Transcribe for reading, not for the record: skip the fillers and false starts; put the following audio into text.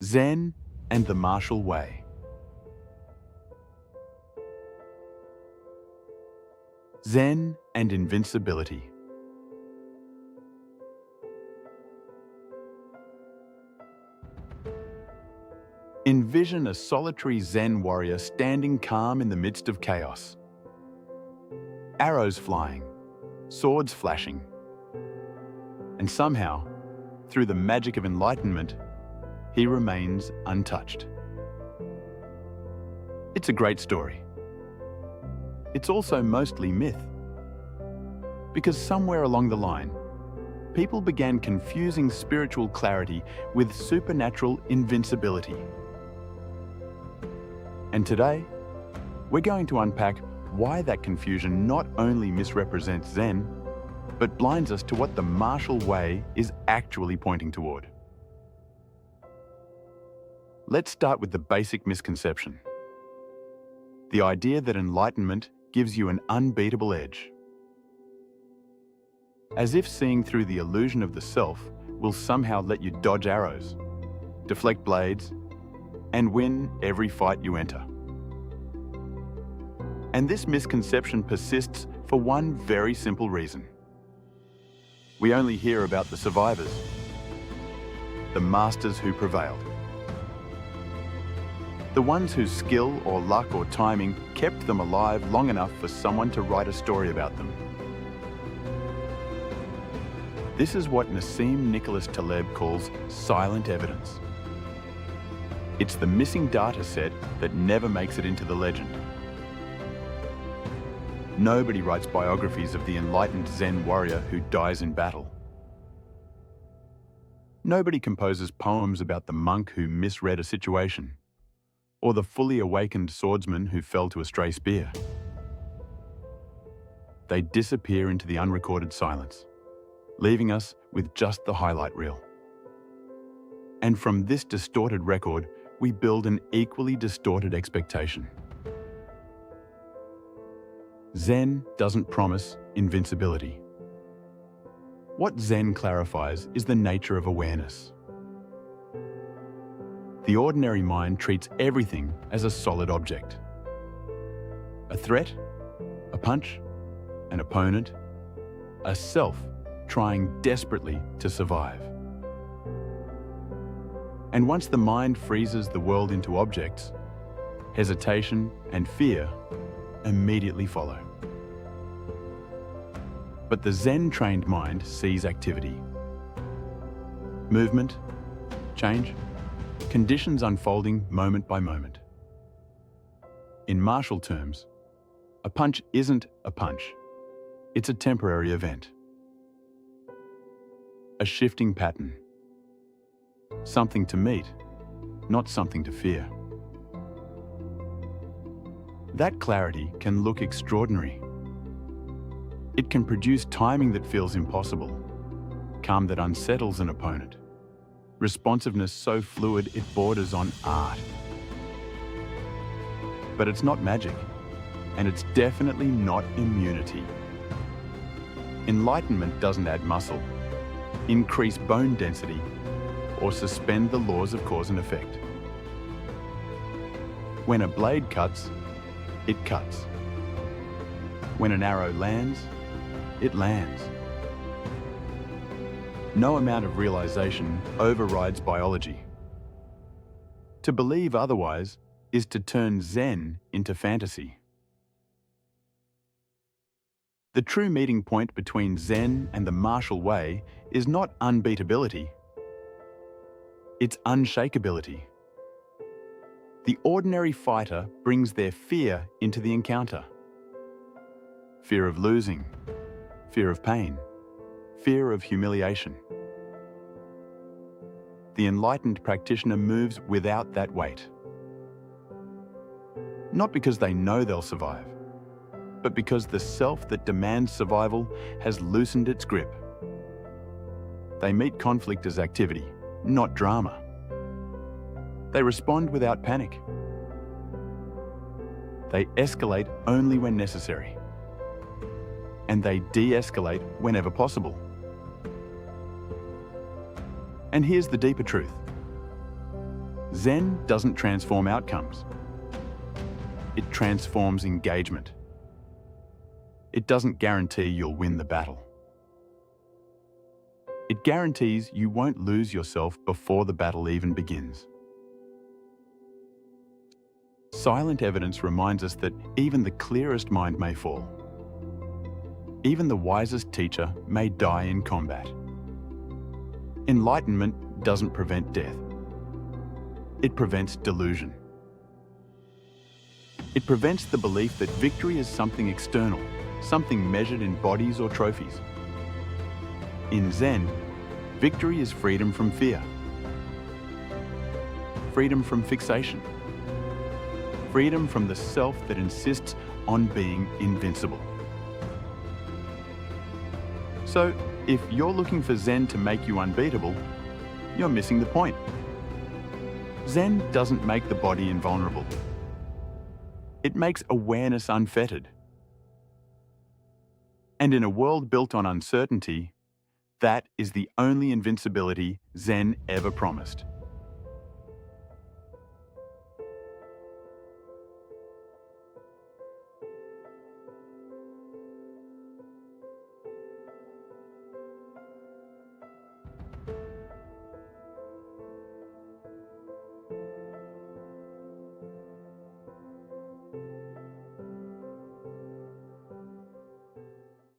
Zen and the martial way. Zen and Invincibility. Envision a solitary Zen warrior standing calm in the midst of chaos. Arrows flying, swords flashing. And somehow, through the magic of enlightenment, he remains untouched. It's a great story. It's also mostly myth. Because somewhere along the line, people began confusing spiritual clarity with supernatural invincibility. And today, we're going to unpack why that confusion not only misrepresents Zen, but blinds us to what the martial way is actually pointing toward. Let's start with the basic misconception. The idea that enlightenment gives you an unbeatable edge. As if seeing through the illusion of the self will somehow let you dodge arrows, deflect blades, and win every fight you enter. And this misconception persists for one very simple reason. We only hear about the survivors, the masters who prevailed. The ones whose skill or luck or timing kept them alive long enough for someone to write a story about them. This is what Nassim Nicholas Taleb calls silent evidence. It's the missing data set that never makes it into the legend. Nobody writes biographies of the enlightened Zen warrior who dies in battle. Nobody composes poems about the monk who misread a situation, or the fully awakened swordsman who fell to a stray spear. They disappear into the unrecorded silence, leaving us with just the highlight reel. And from this distorted record, we build an equally distorted expectation. Zen doesn't promise invincibility. What Zen clarifies is the nature of awareness. The ordinary mind treats everything as a solid object. A threat, a punch, an opponent, a self trying desperately to survive. And once the mind freezes the world into objects, hesitation and fear immediately follow. But the Zen-trained mind sees activity, movement, change, conditions unfolding moment by moment. In martial terms, a punch isn't a punch. It's a temporary event. A shifting pattern. Something to meet, not something to fear. That clarity can look extraordinary. It can produce timing that feels impossible, calm that unsettles an opponent, responsiveness so fluid it borders on art. But it's not magic, and it's definitely not immunity. Enlightenment doesn't add muscle, increase bone density, or suspend the laws of cause and effect. When a blade cuts, it cuts. When an arrow lands, it lands. No amount of realization overrides biology. To believe otherwise is to turn Zen into fantasy. The true meeting point between Zen and the martial way is not unbeatability. It's unshakability. The ordinary fighter brings their fear into the encounter. Fear of losing, fear of pain, fear of humiliation. The enlightened practitioner moves without that weight. Not because they know they'll survive, but because the self that demands survival has loosened its grip. They meet conflict as activity, not drama. They respond without panic. They escalate only when necessary. And they de-escalate whenever possible. And here's the deeper truth. Zen doesn't transform outcomes. It transforms engagement. It doesn't guarantee you'll win the battle. It guarantees you won't lose yourself before the battle even begins. Silent evidence reminds us that even the clearest mind may fall. Even the wisest teacher may die in combat. Enlightenment doesn't prevent death. It prevents delusion. It prevents the belief that victory is something external, something measured in bodies or trophies. In Zen, victory is freedom from fear, freedom from fixation, freedom from the self that insists on being invincible. So, if you're looking for Zen to make you unbeatable, you're missing the point. Zen doesn't make the body invulnerable. It makes awareness unfettered. And in a world built on uncertainty, that is the only invincibility Zen ever promised.